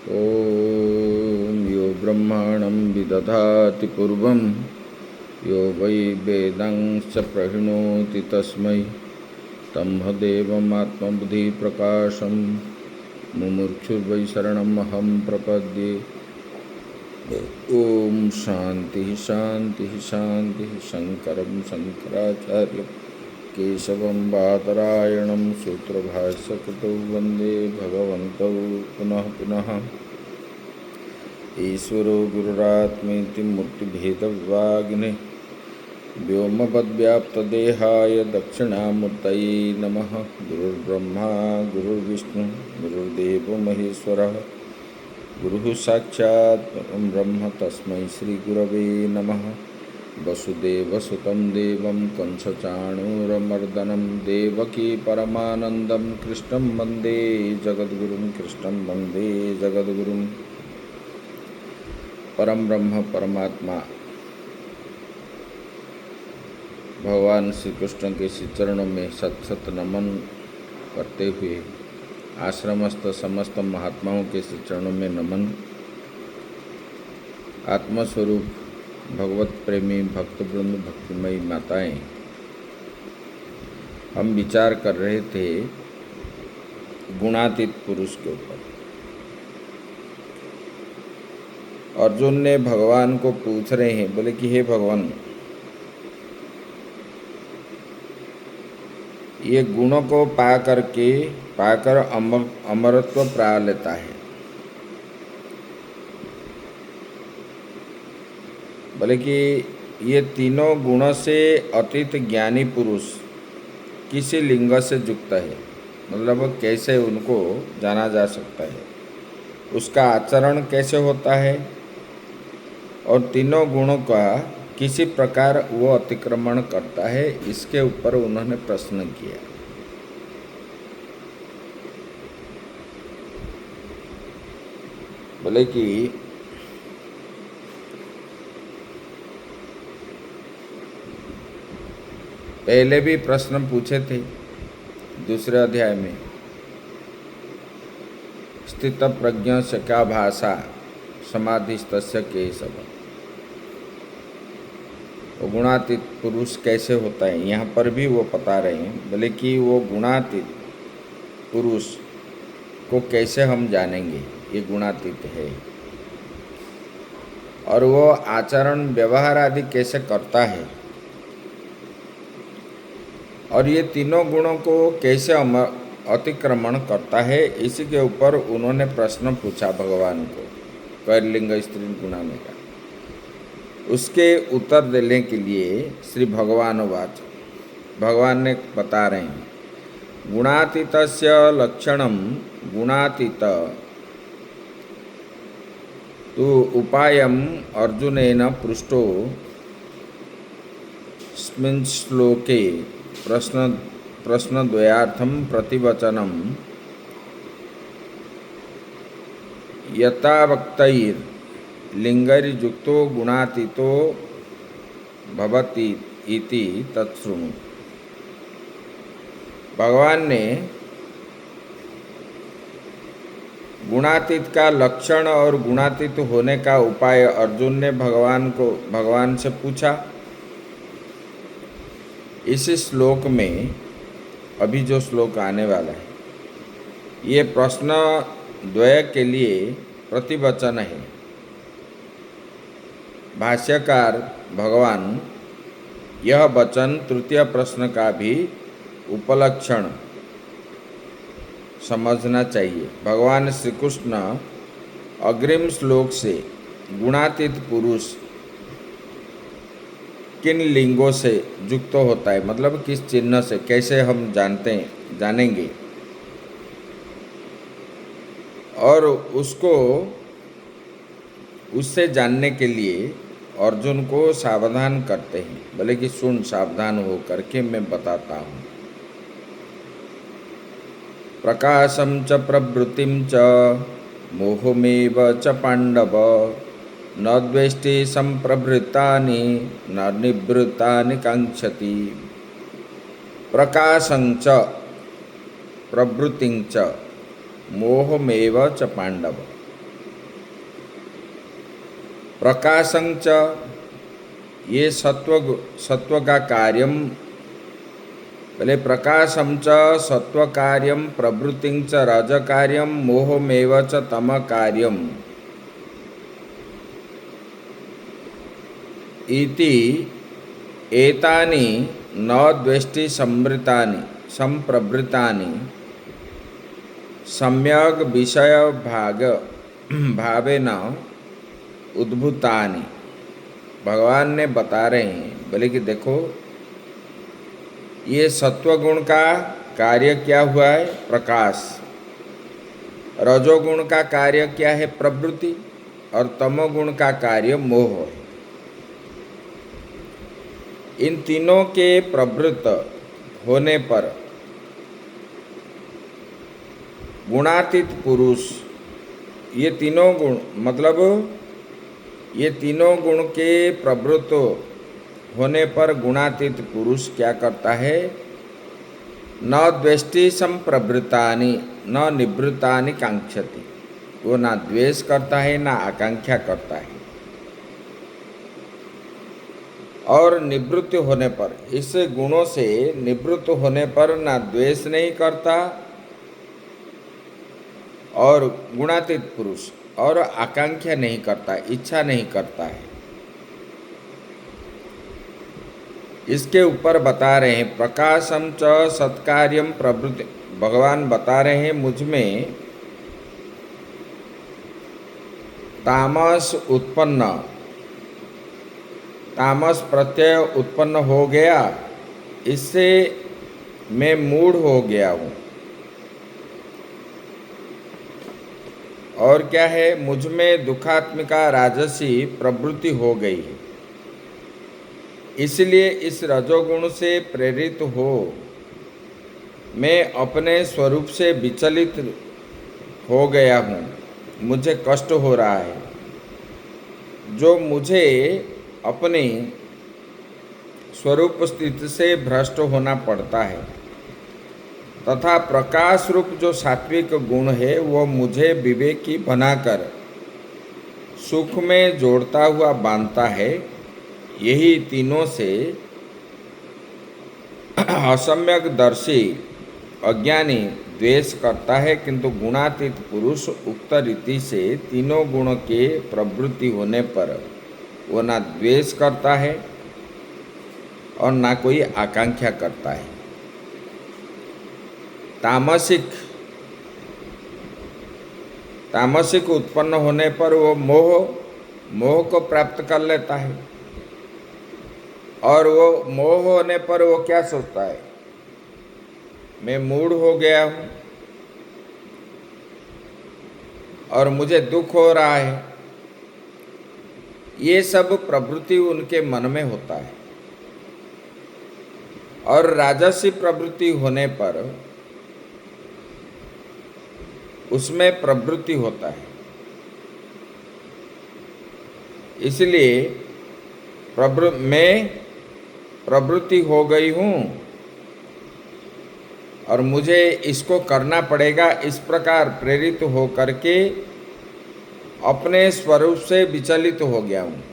ॐ यो ब्रह्माणं विदधाति पूर्वं यो वै वेदांश्च प्रहिणोति तस्मै तम्हदेवमात्मबुद्धिप्रकाशं मुमुक्षुर्वै शरणमहं प्रपद्ये। ओम शांति शांति शांति। शंकरं शंकराचार्य केशवं बादरायणं सूत्रभाष्यकृतौ वन्दे भगवन्तौ पुनः पुनः। ईश्वरो गुरुरात्मेति मूर्तिभेदविभागिने व्योमवद्व्याप्तदेहाय दक्षिणामूर्तये नमः। गुरुर्ब्रह्मा गुरुर्विष्णु गुरुर्देवो महेश्वरः गुरुः साक्षात् परं ब्रह्म तस्मै श्रीगुरवे नमः। वसुदेवसुतं देवं कंसचाणूरमर्दनं देवकी परमानन्दं कृष्णं वन्दे जगद्गुरुं कृष्णं वन्दे जगद्गुरुं। परम ब्रह्म परमात्मा भगवान श्री कृष्ण के श्री चरणों में सत सत नमन करते हुए आश्रमस्थ समस्त महात्माओं के श्री चरणों में नमन। आत्मस्वरूप भगवत प्रेमी भक्तवृंद भक्तिमयी माताएं, हम विचार कर रहे थे गुणातीत पुरुष के ऊपर। अर्जुन ने भगवान को पूछ रहे हैं, बोले कि हे भगवान, ये गुणों को पाकर अमरत्व पा लेता है। बोले कि ये तीनों गुणों से अतीत ज्ञानी पुरुष किसी लिंग से युक्त है, मतलब कैसे उनको जाना जा सकता है, उसका आचरण कैसे होता है और तीनों गुणों का किसी प्रकार वो अतिक्रमण करता है, इसके ऊपर उन्होंने प्रश्न किया। बोले कि पहले भी प्रश्न पूछे थे दूसरे अध्याय में। स्थित प्रज्ञ से क्या भाषा समाधिस्तस्य केशव। वो गुणातीत पुरुष कैसे होता है, यहाँ पर भी वो बता रहे हैं। बोले कि वो गुणातीत पुरुष को कैसे हम जानेंगे, ये गुणातीत है, और वो आचरण व्यवहार आदि कैसे करता है, और ये तीनों गुणों को कैसे अतिक्रमण करता है, इसी के ऊपर उन्होंने प्रश्न पूछा भगवान को, कैर्लिंग स्त्री गुणाने का। उसके उत्तर देने के लिए श्री भगवान वाच, भगवान ने बता रहे हैं, गुणातीतस्य लक्षणम गुणातीत तु उपायम अर्जुनेन पृष्टो स्मिन् श्लोके प्रश्नद्वयार्थं प्रतिवचनं यथावक्तैर्लिङ्गैर्युक्तो गुणातीतो भवति इति तत्शृणु। भगवान ने गुणातीत का लक्षण और गुणातीत होने का उपाय अर्जुन ने भगवान से पूछा। इस श्लोक में, अभी जो श्लोक आने वाला है, ये प्रश्न द्वय के लिए प्रतिवचन है। भाष्यकार भगवान यह वचन तृतीय प्रश्न का भी उपलक्षण समझना चाहिए। भगवान श्री कृष्ण अग्रिम श्लोक से गुणातीत पुरुष किन लिंगों से युक्त होता है, मतलब किस चिन्ह से, कैसे हम जानेंगे, और उससे जानने के लिए अर्जुन को सावधान करते हैं। बोले कि सुन, सावधान हो करके मैं बताता हूँ। प्रकाशम च प्रवृत्तिम च मोहमेव च पांडव न द्वेष्टि संप्रवृत्तानि न निवृत्तानि कांक्षति। प्रकाशं च प्रवृत्तिं च मोहमेव च पांडव। प्रकाशं च, ये सत्व का कार्यम, पहले प्रकाशं च सत्व कार्यम, प्रवृत्तिं च रज कार्यम, मोहमेव च तम कार्यम इति एतानि न द्वेष्टि संप्रवृत्तानि सम्यक विषय भावेन उद्भूतानि। भगवान ने बता रहे हैं, बोले कि देखो ये सत्वगुण का कार्य क्या हुआ है? प्रकाश। रजोगुण का कार्य क्या है? प्रवृत्ति। और तमोगुण का कार्य मोह है। इन तीनों के प्रवृत्त होने पर गुणातीत पुरुष, ये तीनों गुण मतलब ये तीनों गुण के प्रवृत्त होने पर गुणातीत पुरुष क्या करता है? न द्वेष्टि संप्रवृत्तानि न निवृत्तानि कांक्षति। वो ना द्वेष करता है ना आकांक्षा करता है। और निवृत्त होने पर, इस गुणों से निवृत्त होने पर ना द्वेष नहीं करता और गुणातीत पुरुष, और आकांक्षा नहीं करता, इच्छा नहीं करता है। इसके ऊपर बता रहे हैं प्रकाशम च सत्कार्यम प्रवृत्ति। भगवान बता रहे हैं मुझ में तामस उत्पन्न, तामस प्रत्यय उत्पन्न हो गया, इससे मैं मूढ़ हो गया हूँ। और क्या है? मुझ में दुखात्मिका राजसी प्रवृत्ति हो गई है। इसलिए इस रजोगुण से प्रेरित हो मैं अपने स्वरूप से विचलित हो गया हूँ। मुझे कष्ट हो रहा है, जो मुझे अपनी स्वरूप स्थिति से भ्रष्ट होना पड़ता है। तथा प्रकाश रूप जो सात्विक गुण है वो मुझे विवेकी बनाकर सुख में जोड़ता हुआ बांधता है। यही तीनों से असम्यक दर्शी अज्ञानी द्वेष करता है, किंतु गुणातीत पुरुष उक्त रीति से तीनों गुण के प्रवृत्ति होने पर वो ना द्वेष करता है और ना कोई आकांक्षा करता है। तामसिक उत्पन्न होने पर वो मोह को प्राप्त कर लेता है। और वो मोह होने पर वो क्या सोचता है? मैं मूढ़ हो गया हूँ और मुझे दुख हो रहा है। ये सब प्रवृत्ति उनके मन में होता है। और राजसी प्रवृत्ति होने पर उसमें प्रवृत्ति होता है। इसलिए मैं प्रवृत्ति हो गई हूँ और मुझे इसको करना पड़ेगा, इस प्रकार प्रेरित हो करके अपने स्वरूप से विचलित हो गया हूँ।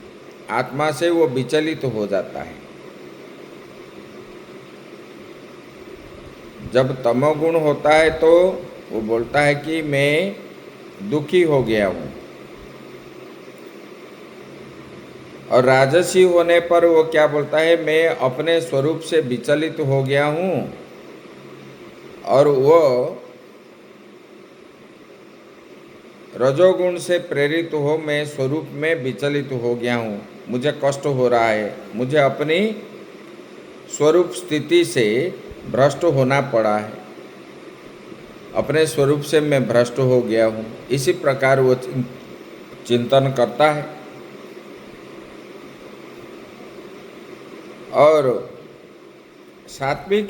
आत्मा से वो विचलित हो जाता है। जब तमोगुण होता है तो वो बोलता है कि मैं दुखी हो गया हूँ। और राजसी होने पर वो क्या बोलता है? मैं अपने स्वरूप से विचलित हो गया हूँ। और वो रजोगुण से प्रेरित हो मैं स्वरूप में विचलित हो गया हूँ। मुझे कष्ट हो रहा है, मुझे अपनी स्वरूप स्थिति से भ्रष्ट होना पड़ा है, अपने स्वरूप से मैं भ्रष्ट हो गया हूँ। इसी प्रकार वो चिंतन करता है। और सात्विक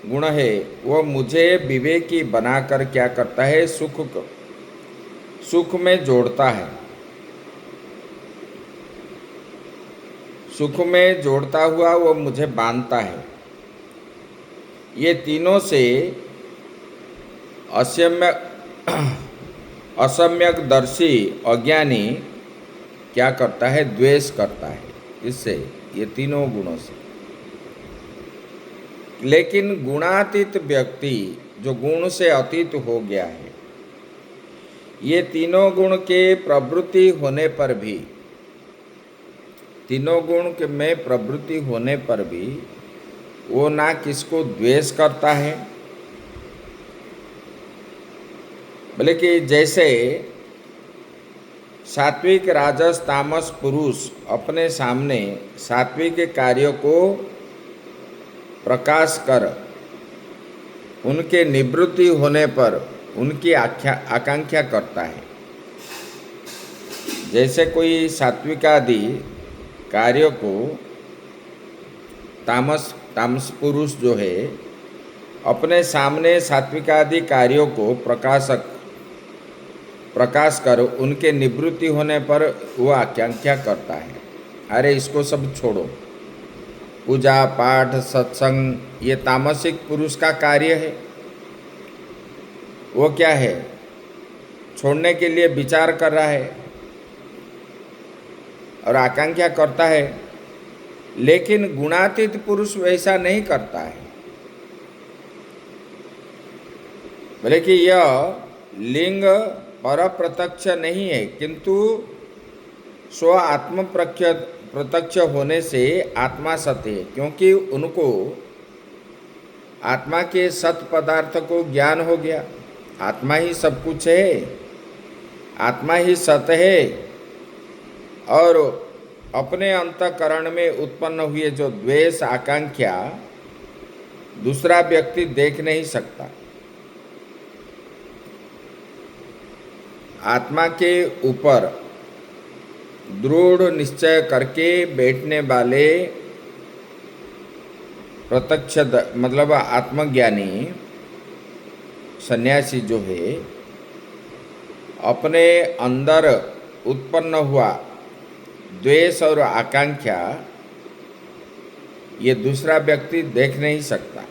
गुण है वो मुझे विवेकी बनाकर क्या करता है? सुख में जोड़ता है। सुख में जोड़ता हुआ वो मुझे बांधता है। ये तीनों से असम्यक दर्शी अज्ञानी क्या करता है? द्वेष करता है। इससे, ये तीनों गुणों से। लेकिन गुणातीत व्यक्ति जो गुण से अतीत हो गया है, ये तीनों गुण के प्रवृत्ति होने पर भी, तीनों गुण के में प्रवृत्ति होने पर भी वो ना किसको द्वेष करता है, बल्कि जैसे सात्विक राजस तामस पुरुष अपने सामने सात्विक कार्यों को प्रकाश कर उनके निवृत्ति होने पर उनकी आकांक्षा करता है। जैसे कोई सात्विकादि कार्यों को तामस पुरुष जो है अपने सामने सात्विकादि कार्यों को प्रकाश कर उनके निवृत्ति होने पर वो आकांक्षा करता है, अरे इसको सब छोड़ो, पूजा पाठ सत्संग ये तामसिक पुरुष का कार्य है। वो क्या है? छोड़ने के लिए विचार कर रहा है और आकांक्षा करता है। लेकिन गुणातीत पुरुष वैसा नहीं करता है, बल्कि यह लिंग पर प्रत्यक्ष नहीं है, किंतु स्व आत्म प्रत्यक्ष होने से आत्मा सत्य है, क्योंकि उनको आत्मा के सत पदार्थ को ज्ञान हो गया। आत्मा ही सब कुछ है, आत्मा ही सत्य है, और अपने अंतःकरण में उत्पन्न हुए जो द्वेष आकांक्षा दूसरा व्यक्ति देख नहीं सकता। आत्मा के ऊपर दृढ़ निश्चय करके बैठने वाले प्रत्यक्ष मतलब आत्मज्ञानी सन्यासी जो है, अपने अंदर उत्पन्न हुआ द्वेष और आकांक्षा ये दूसरा व्यक्ति देख नहीं सकता।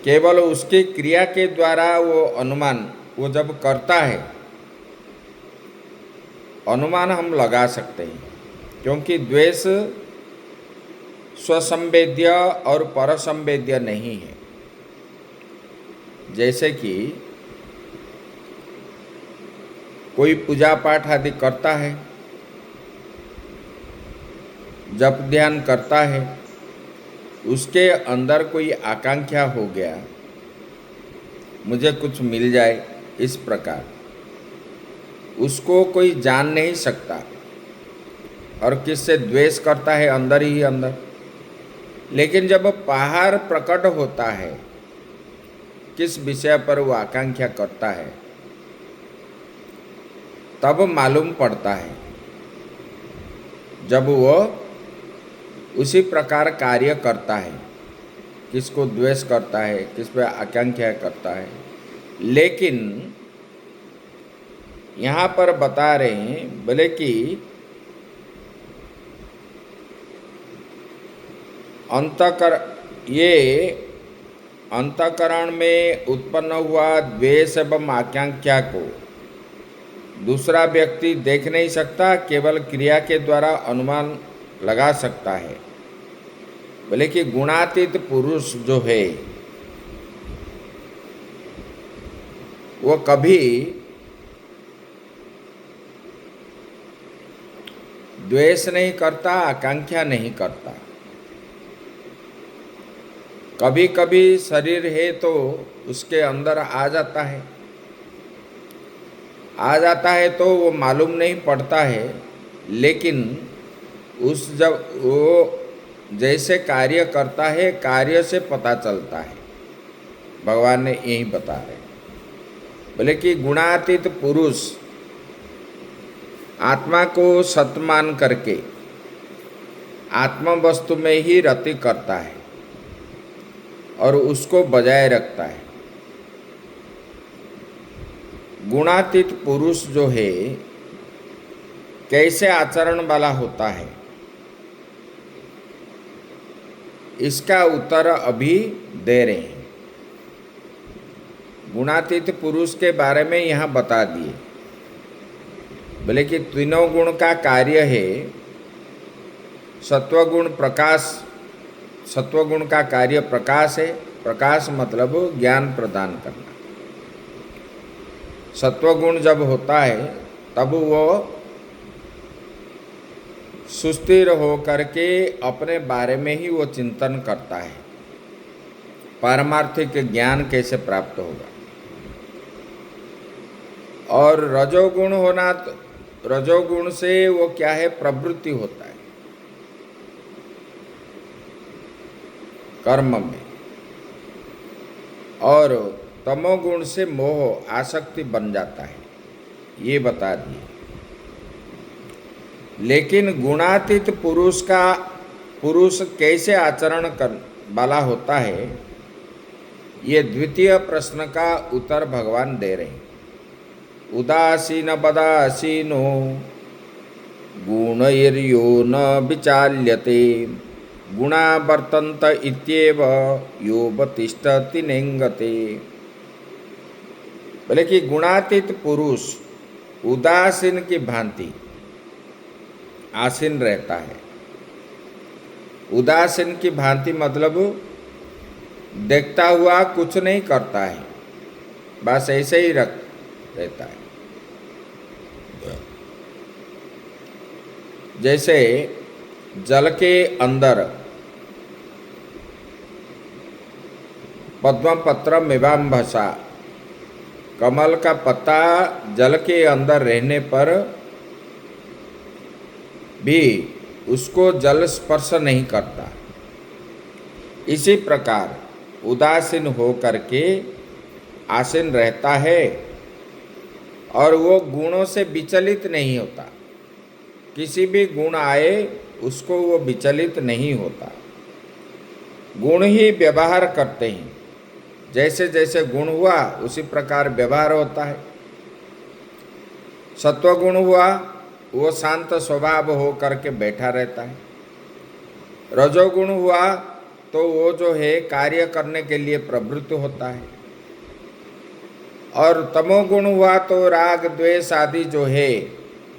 केवल उसकी क्रिया के द्वारा वो अनुमान, वो जब करता है अनुमान हम लगा सकते हैं, क्योंकि द्वेष स्वसंवेद्य और परसंवेद्य नहीं है। जैसे कि कोई पूजा पाठ आदि करता है, जप ध्यान करता है, उसके अंदर कोई आकांक्षा हो गया, मुझे कुछ मिल जाए, इस प्रकार उसको कोई जान नहीं सकता और किससे द्वेष करता है अंदर ही अंदर। लेकिन जब बाहर प्रकट होता है किस विषय पर वो आकांक्षा करता है, तब मालूम पड़ता है, जब वो उसी प्रकार कार्य करता है, किसको द्वेष करता है, किस पे आकांक्षा करता है। लेकिन यहाँ पर बता रहे हैं बोले कि अंतःकरण में उत्पन्न हुआ द्वेष एवं आकांक्षा को दूसरा व्यक्ति देख नहीं सकता, केवल क्रिया के द्वारा अनुमान लगा सकता है। बोले कि गुणातीत पुरुष जो है वो कभी द्वेष नहीं करता, आकांक्षा नहीं करता। कभी कभी शरीर है तो उसके अंदर आ जाता है तो वो मालूम नहीं पड़ता है, लेकिन जब वो जैसे कार्य करता है कार्य से पता चलता है। भगवान ने यही बता रहे, बोले कि गुणातीत पुरुष आत्मा को सत्य मान करके आत्म वस्तु में ही रति करता है और उसको बजाय रखता है। गुणातीत पुरुष जो है कैसे आचरण वाला होता है, इसका उत्तर अभी दे रहे हैं। गुणातीत पुरुष के बारे में यहाँ बता दिए। बोले कि तीनों गुण का कार्य है सत्वगुण प्रकाश। सत्वगुण का कार्य प्रकाश है। प्रकाश मतलब ज्ञान प्रदान करना। सत्वगुण जब होता है तब वो सुस्थिर हो करके अपने बारे में ही वो चिंतन करता है, पारमार्थिक ज्ञान कैसे प्राप्त होगा। और रजोगुण होना, रजोगुण से वो क्या है, प्रवृत्ति होता है कर्म में। और तमोगुण से मोह आसक्ति बन जाता है, ये बता दिए। लेकिन गुणातीत पुरुष कैसे आचरण कर वाला होता है, ये द्वितीय प्रश्न का उत्तर भगवान दे रहे हैं। उदासीन पदासीनो गुणैर्यो न विचाल्यते गुणा वर्तन्त इत्येव योबतिष्ठति नेंगते। बोले कि गुणातीत पुरुष उदासीन की भांति आसीन रहता है। उदासीन की भांति मतलब देखता हुआ कुछ नहीं करता है, बस ऐसे ही रहता है। जैसे जल के अंदर पद्मपत्र मिवाम्भसा, कमल का पत्ता जल के अंदर रहने पर भी उसको जल स्पर्श नहीं करता। इसी प्रकार उदासीन हो करके आसीन रहता है और वो गुणों से विचलित नहीं होता। किसी भी गुण आए उसको वो विचलित नहीं होता। गुण ही व्यवहार करते हैं, जैसे जैसे गुण हुआ उसी प्रकार व्यवहार होता है। सत्वगुण हुआ वो शांत स्वभाव हो करके बैठा रहता है। रजोगुण हुआ तो वो जो है कार्य करने के लिए प्रवृत्त होता है। और तमोगुण हुआ तो राग द्वेष आदि जो है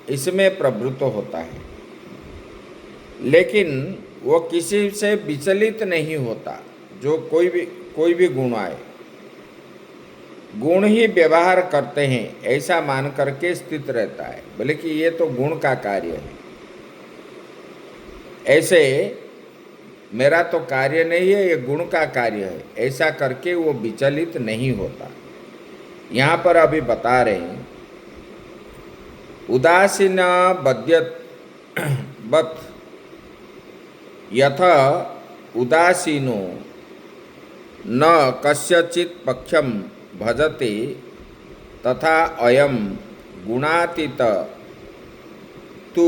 इसमें प्रवृत्त होता है। लेकिन वो किसी से विचलित नहीं होता। जो कोई भी गुण आए, गुण ही व्यवहार करते हैं ऐसा मान करके स्थित रहता है। बोले कि ये तो गुण का कार्य है, ऐसे मेरा तो कार्य नहीं है, ये गुण का कार्य है, ऐसा करके वो विचलित नहीं होता। यहाँ पर अभी बता रहे हैं उदासीन बद्यत यथा उदासीनो न कस्यचित् पक्षम भजते तथा अयम गुणातीत तु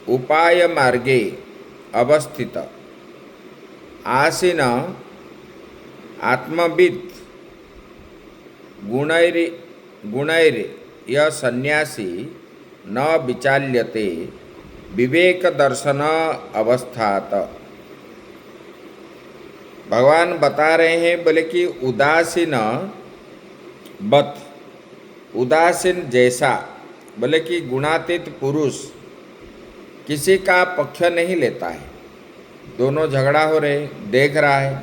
उपाय मार्गे अवस्थित आसीन आत्मवित् गुणैर यह सन्यासी न विचाल्यते विवेक दर्शन अवस्थात। भगवान बता रहे हैं, बोले कि उदासीन बत, उदासीन जैसा, बोले कि गुणातीत पुरुष किसी का पक्ष नहीं लेता है। दोनों झगड़ा हो रहे, देख रहा है,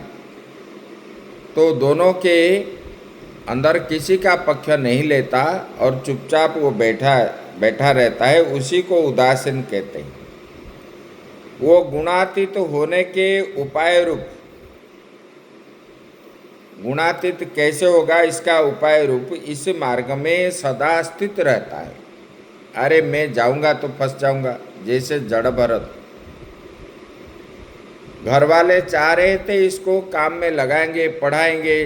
तो दोनों के अंदर किसी का पक्ष नहीं लेता और चुपचाप वो बैठा रहता है, उसी को उदासीन कहते हैं। वो गुणातीत होने के उपाय रूप, गुणातीत कैसे होगा इसका उपाय रूप इस मार्ग में सदा स्थित रहता है। अरे मैं जाऊंगा तो फंस जाऊंगा, जैसे जड़ भरत। घर वाले चाह रहे थे इसको काम में लगाएंगे, पढ़ाएंगे,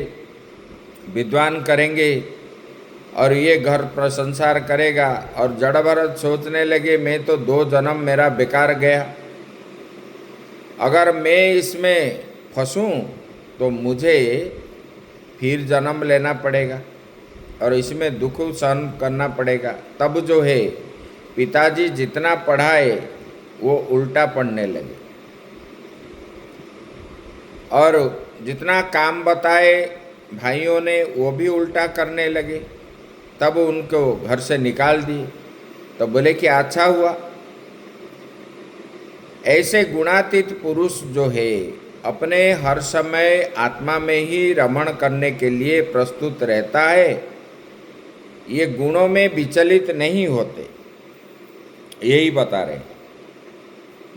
विद्वान करेंगे और ये घर पर संसार करेगा, और जड़ भरत सोचने लगे मैं तो 2 जन्म मेरा बेकार गया, अगर मैं इसमें फंसूं तो मुझे फिर जन्म लेना पड़ेगा और इसमें दुख सहन करना पड़ेगा। तब जो है पिताजी जितना पढ़ाए वो उल्टा पढ़ने लगे और जितना काम बताए भाइयों ने वो भी उल्टा करने लगे। तब उनको घर से निकाल दिए। तो बोले कि अच्छा हुआ। ऐसे गुणातीत पुरुष जो है अपने हर समय आत्मा में ही रमण करने के लिए प्रस्तुत रहता है, ये गुणों में विचलित नहीं होते, यही बता रहे।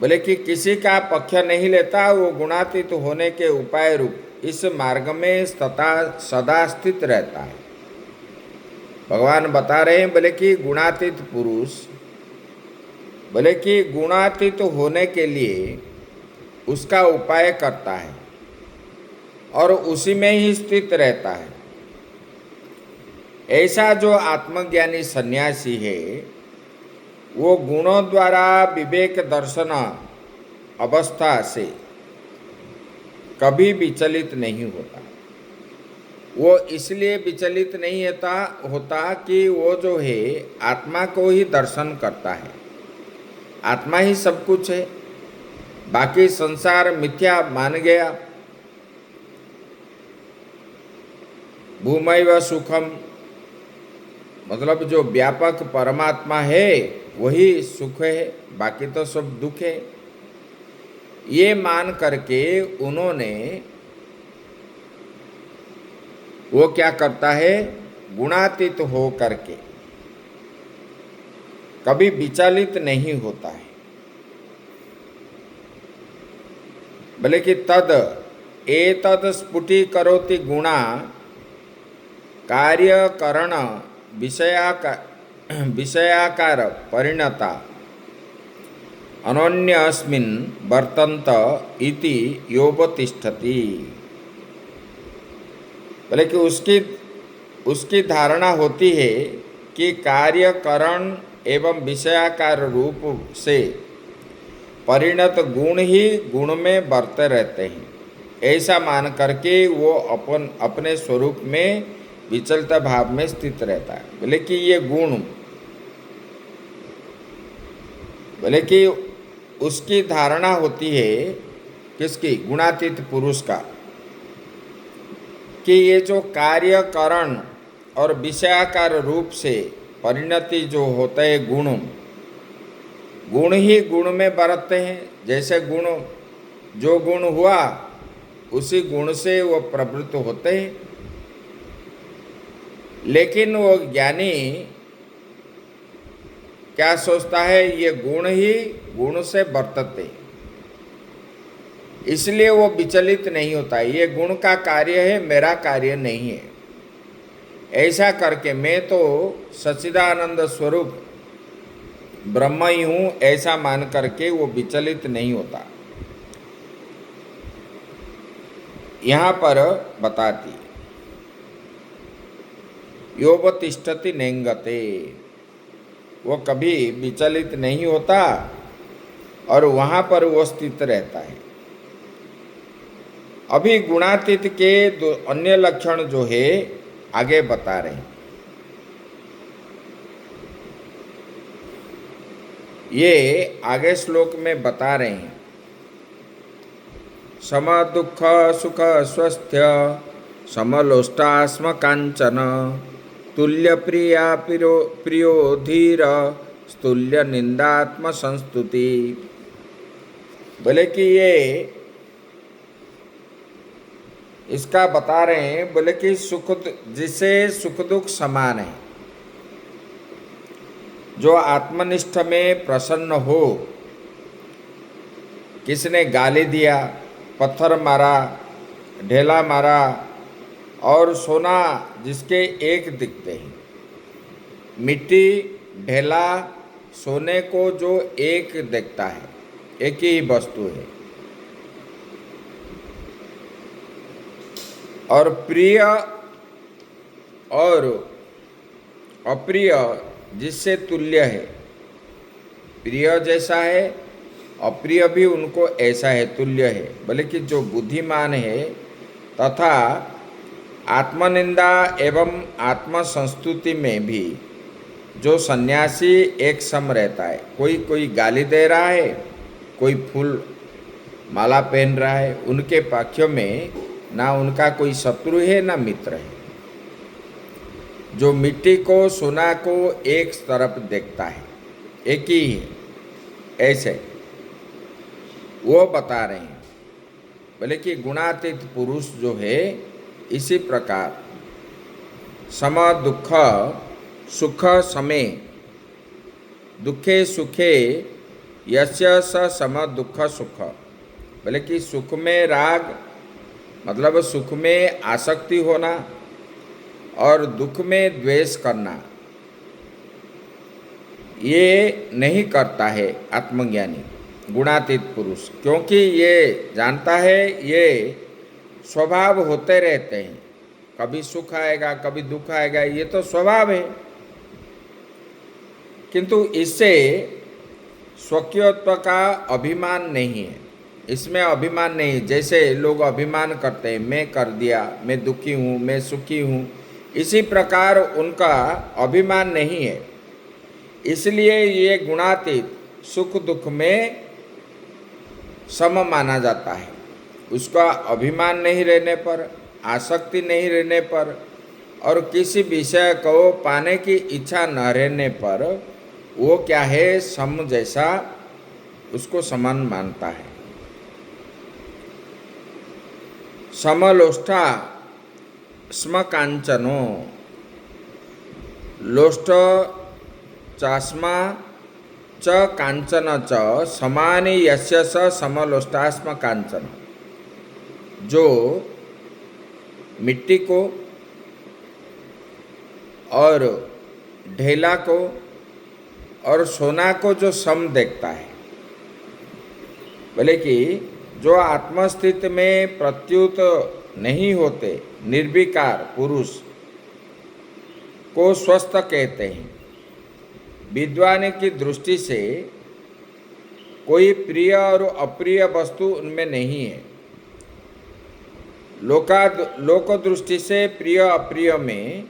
बोले कि किसी का पक्ष नहीं लेता, वो गुणातीत होने के उपाय रूप इस मार्ग में सदा स्थित रहता है। भगवान बता रहे हैं, बोले कि गुणातीत पुरुष, बोले कि गुणातीत होने के लिए उसका उपाय करता है और उसी में ही स्थित रहता है। ऐसा जो आत्मज्ञानी सन्यासी है वो गुणों द्वारा विवेक दर्शन अवस्था से कभी विचलित नहीं होता। वो इसलिए विचलित नहीं होता कि वो जो है आत्मा को ही दर्शन करता है, आत्मा ही सब कुछ है, बाकी संसार मिथ्या मान गया। भूमैव सुखम, मतलब जो व्यापक परमात्मा है वही सुख है, बाकी तो सब दुख है। ये मान करके उन्होंने, वो क्या करता है, गुणातीत हो करके कभी विचलित नहीं होता है। बोले कि तद एतद स्फुटीकरोति गुणा कार्यकरण विषयाकार परिणता अनन्यस्मिन् वर्तन्त इति योपतिष्ठति। बोले कि उसकी धारणा होती है कि कार्यकरण एवं विषयाकार रूप से परिणत गुण ही गुण में बरते रहते हैं, ऐसा मान करके वो अपने स्वरूप में विचलित भाव में स्थित रहता है। बोले कि ये गुण, बोले कि उसकी धारणा होती है किसकी, गुणातीत पुरुष का, कि ये जो कार्यकरण और विषयाकार रूप से परिणति जो होते हैं गुण ही गुण में बरतते हैं। जैसे जो गुण हुआ उसी गुण से वो प्रवृत्त होते हैं। लेकिन वो ज्ञानी क्या सोचता है, ये गुण ही गुण से बरतते, इसलिए वो विचलित नहीं होता। ये गुण का कार्य है, मेरा कार्य नहीं है, ऐसा करके मैं तो सच्चिदानंद स्वरूप ब्रह्म ही हूँ, ऐसा मान करके वो विचलित नहीं होता। यहाँ पर बताती योपतिष्ठति नेंगते, वो कभी विचलित नहीं होता और वहाँ पर वो स्थित रहता है। अभी गुणातीत के दो अन्य लक्षण जो है आगे बता रहे हैं। ये आगे श्लोक में बता रहे हैं। सम दुख सुख स्वस्थ्य समलोष्टास्म कांचन तुल्य प्रिया प्रियो धीर स्तुल्य निंदात्म संस्तुति। बोले कि ये इसका बता रहे हैं, बोले कि जिसे सुख दुख समान है, जो आत्मनिष्ठ में प्रसन्न हो, किसने गाली दिया, पत्थर मारा, ढेला मारा और सोना जिसके एक दिखते हैं, मिट्टी ढेला सोने को जो एक दिखता है, एक ही वस्तु है, और प्रिय और अप्रिय जिससे तुल्य है, प्रिय जैसा है अप्रिय भी उनको ऐसा है, तुल्य है। बोले कि जो बुद्धिमान है तथा आत्मनिंदा एवं आत्मसंस्तुति में भी जो सन्यासी एक सम रहता है, कोई गाली दे रहा है, कोई फूल माला पहन रहा है, उनके पक्ष में ना उनका कोई शत्रु है ना मित्र है। जो मिट्टी को सोना को एक तरफ देखता है, एक ही है, ऐसे वो बता रहे हैं। बोले कि गुणातीत पुरुष जो है इसी प्रकार सम दुख सुख समे दुखे सुखे यस्य स सम दुख सुख। बोले कि सुख में राग मतलब सुख में आसक्ति होना और दुख में द्वेष करना, ये नहीं करता है आत्मज्ञानी गुणातीत पुरुष, क्योंकि ये जानता है ये स्वभाव होते रहते हैं, कभी सुख आएगा कभी दुख आएगा, ये तो स्वभाव है। किंतु इससे स्वकीयत्व का अभिमान नहीं है, इसमें अभिमान नहीं। जैसे लोग अभिमान करते हैं मैं कर दिया, मैं दुखी हूँ, मैं सुखी हूँ, इसी प्रकार उनका अभिमान नहीं है। इसलिए ये गुणातीत सुख दुख में सम माना जाता है। उसका अभिमान नहीं रहने पर, आसक्ति नहीं रहने पर और किसी विषय को पाने की इच्छा न रहने पर वो क्या है, सम जैसा उसको समान मानता है। समलोष्ठा स्म कांचनो लोष्ठ चास्मा च कांचन च समानि यस्य स समलोष्टास्म कांचन। जो मिट्टी को और ढेला को और सोना को जो सम देखता है, बोले कि जो आत्मस्थित में प्रत्युत नहीं होते निर्विकार पुरुष को स्वस्थ कहते हैं। विद्वान की दृष्टि से कोई प्रिय और अप्रिय वस्तु उनमें नहीं है। लोक दृष्टि से प्रिय अप्रिय में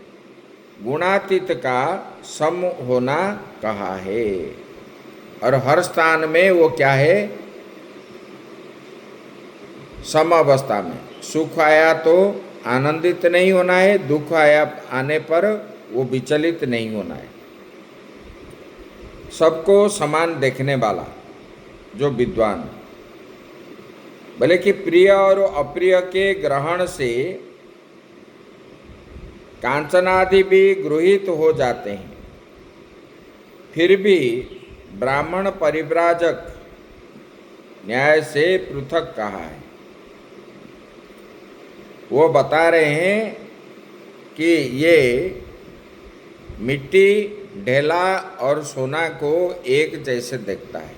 गुणातीत का सम होना कहा है, और हर स्थान में वो क्या है, सम अवस्था में। सुख आया तो आनंदित नहीं होना है, दुख आया आने पर वो विचलित नहीं होना है। सबको समान देखने वाला जो विद्वान, भले कि प्रिय और अप्रिय के ग्रहण से कांचनादि भी गृहीत हो जाते हैं, फिर भी ब्राह्मण परिव्राजक न्याय से पृथक कहा है। वो बता रहे हैं कि ये मिट्टी ढेला और सोना को एक जैसे देखता है,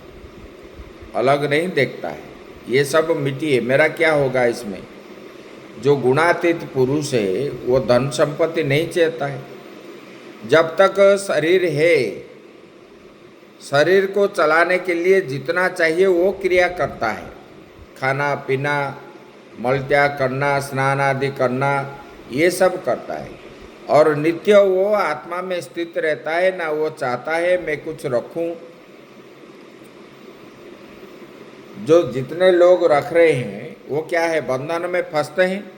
अलग नहीं देखता है। ये सब मिट्टी है, मेरा क्या होगा इसमें। जो गुणातीत पुरुष है वो धन संपत्ति नहीं चाहता है। जब तक शरीर है, शरीर को चलाने के लिए जितना चाहिए वो क्रिया करता है, खाना पीना, मलत्याग करना, स्नान आदि करना, ये सब करता है। और नित्य वो आत्मा में स्थित रहता है, ना वो चाहता है मैं कुछ रखूं। जो जितने लोग रख रहे हैं वो क्या है, बंधन में फंसते हैं।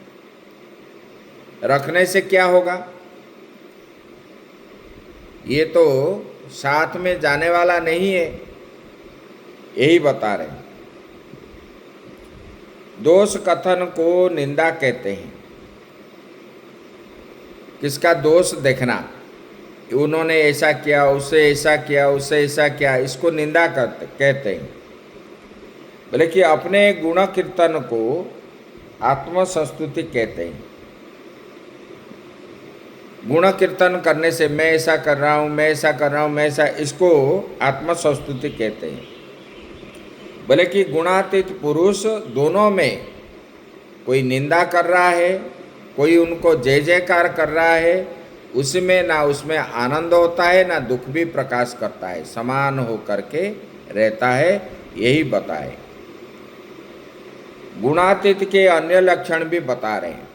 रखने से क्या होगा, ये तो साथ में जाने वाला नहीं है, यही बता रहे हैं। दोष कथन को निंदा कहते हैं। किसका दोष देखना, उन्होंने ऐसा किया, उससे ऐसा किया, उससे ऐसा किया, इसको निंदा कहते हैं। बोले कि अपने गुण कीर्तन को आत्मसंस्तुति कहते हैं। गुण कीर्तन करने से मैं ऐसा कर रहा हूँ, मैं ऐसा कर रहा हूँ, मैं ऐसा, इसको आत्मसंस्तुति कहते हैं। बोले कि गुणातीत पुरुष दोनों में कोई निंदा कर रहा है, कोई उनको जय जयकार कर रहा है, उसमें ना उसमें आनंद होता है ना दुख भी प्रकाश करता है, समान हो करके रहता है, यही बताए। गुणातीत के अन्य लक्षण भी बता रहे हैं।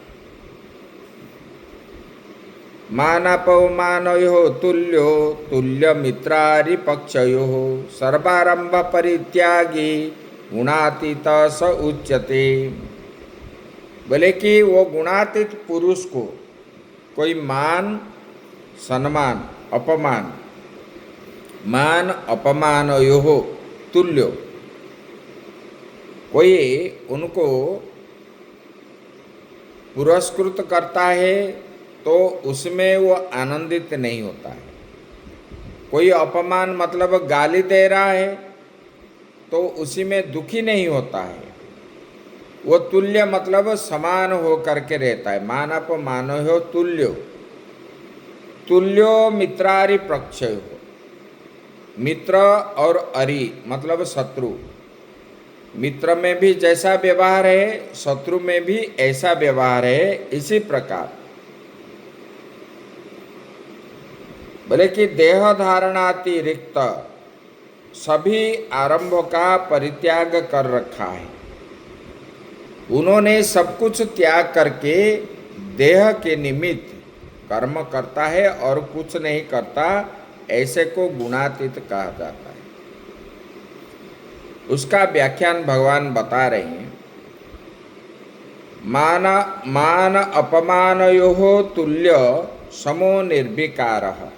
मानापमानयो तुल्यो तुल्य मित्रारि पक्षयो सर्वारंभ परित्यागी गुणातीत स उच्यते। बोले कि वो गुणातीत पुरुष को कोई मान सम्मान अपमान मान अपमानयोः तुल्यो। कोई उनको पुरस्कृत करता है तो उसमें वो आनंदित नहीं होता है। कोई अपमान मतलब गाली दे रहा है तो उसी में दुखी नहीं होता है। वो तुल्य मतलब समान हो करके रहता है। मान अपमानयोः तुल्यो। तुल्यो मित्रारि प्रक्षयो। मित्र और अरि मतलब शत्रु। मित्र में भी जैसा व्यवहार है, शत्रु में भी ऐसा व्यवहार है। इसी प्रकार बोले कि देह धारणातिरिक्त सभी आरंभों का परित्याग कर रखा है। उन्होंने सब कुछ त्याग करके देह के निमित्त कर्म करता है और कुछ नहीं करता, ऐसे को गुणातीत कहा जाता है। उसका व्याख्यान भगवान बता रहे हैं। मान अपमानयोः तुल्य समो निर्विकारः।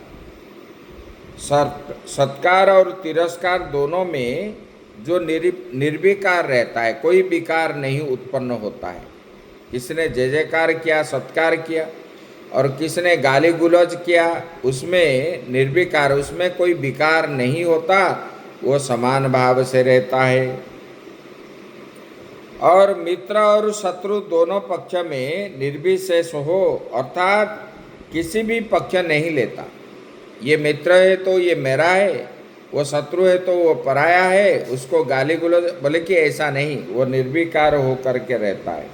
सत्कार और तिरस्कार दोनों में जो निर्विकार रहता है, कोई विकार नहीं उत्पन्न होता है। किसने जय जयकार किया, सत्कार किया, और किसने गाली गुलज किया, उसमें निर्विकार, उसमें कोई विकार नहीं होता, वो समान भाव से रहता है। और मित्र और शत्रु दोनों पक्ष में निर्विशेष हो, अर्थात किसी भी पक्ष नहीं लेता। ये मित्र है तो ये मेरा है, वो शत्रु है तो वो पराया है, उसको गाली गुलज, बोले कि ऐसा नहीं, वो निर्विकार हो करके रहता है।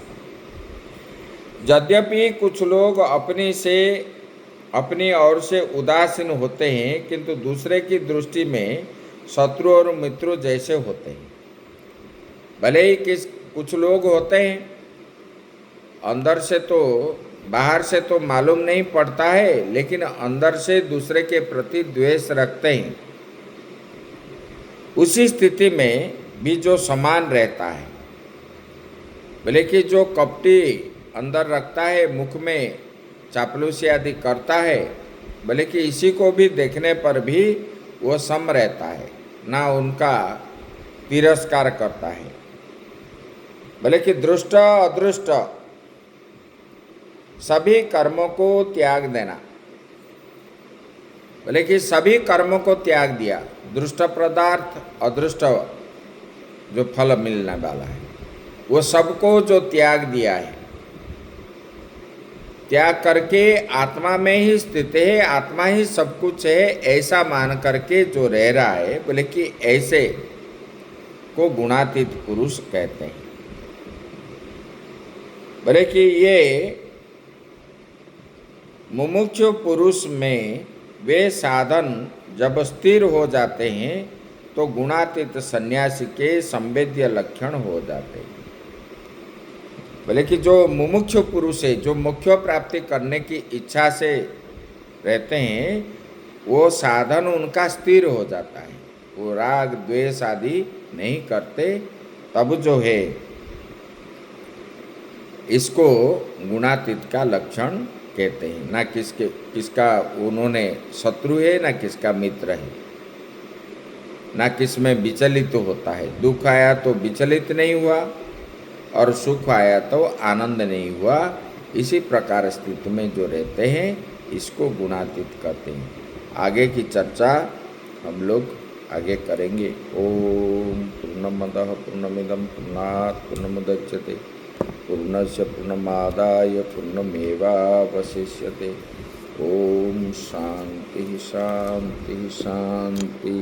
यद्यपि कुछ लोग अपनी ओर से उदासीन होते हैं, किंतु दूसरे की दृष्टि में शत्रु और मित्र जैसे होते हैं। भले ही कुछ लोग होते हैं अंदर से तो, बाहर से तो मालूम नहीं पड़ता है, लेकिन अंदर से दूसरे के प्रति द्वेष रखते हैं। उसी स्थिति में भी जो समान रहता है, भले कि जो कपटी अंदर रखता है, मुख में चापलूसी आदि करता है, भले कि इसी को भी देखने पर भी वो सम रहता है, ना उनका तिरस्कार करता है। भले कि दृष्ट अदृष्ट सभी कर्मों को त्याग देना, बोले कि सभी कर्मों को त्याग दिया। दृष्ट पदार्थ, अदृष्ट जो फल मिलने वाला है, वो सबको जो त्याग दिया है, त्याग करके आत्मा में ही स्थित है, आत्मा ही सब कुछ है, ऐसा मान करके जो रह रहा है, बोले कि ऐसे को गुणातीत पुरुष कहते हैं। बोले कि ये मुमुक्षु पुरुष में वे साधन जब स्थिर हो जाते हैं तो गुणातीत सन्यासी के संवेद्य लक्षण हो जाते हैं। बोले कि जो मुमुक्षु पुरुष है, जो मोक्ष प्राप्ति करने की इच्छा से रहते हैं, वो साधन उनका स्थिर हो जाता है, वो राग द्वेष आदि नहीं करते, तब जो है इसको गुणातीत का लक्षण कहते हैं। ना किसका उन्होंने शत्रु है, ना किसका मित्र है, ना किस में विचलित होता है। दुख आया तो विचलित नहीं हुआ और सुख आया तो आनंद नहीं हुआ। इसी प्रकार स्थिति में जो रहते हैं, इसको गुणातीत कहते हैं। आगे की चर्चा हम लोग आगे करेंगे। ओम पूर्णमदः पूर्णमिदं पूर्णात् पूर्णमुदच्यते पूर्णस्य पूर्णमादाय पूर्णमेवावशिष्यते। ओम शांति शांति शांति।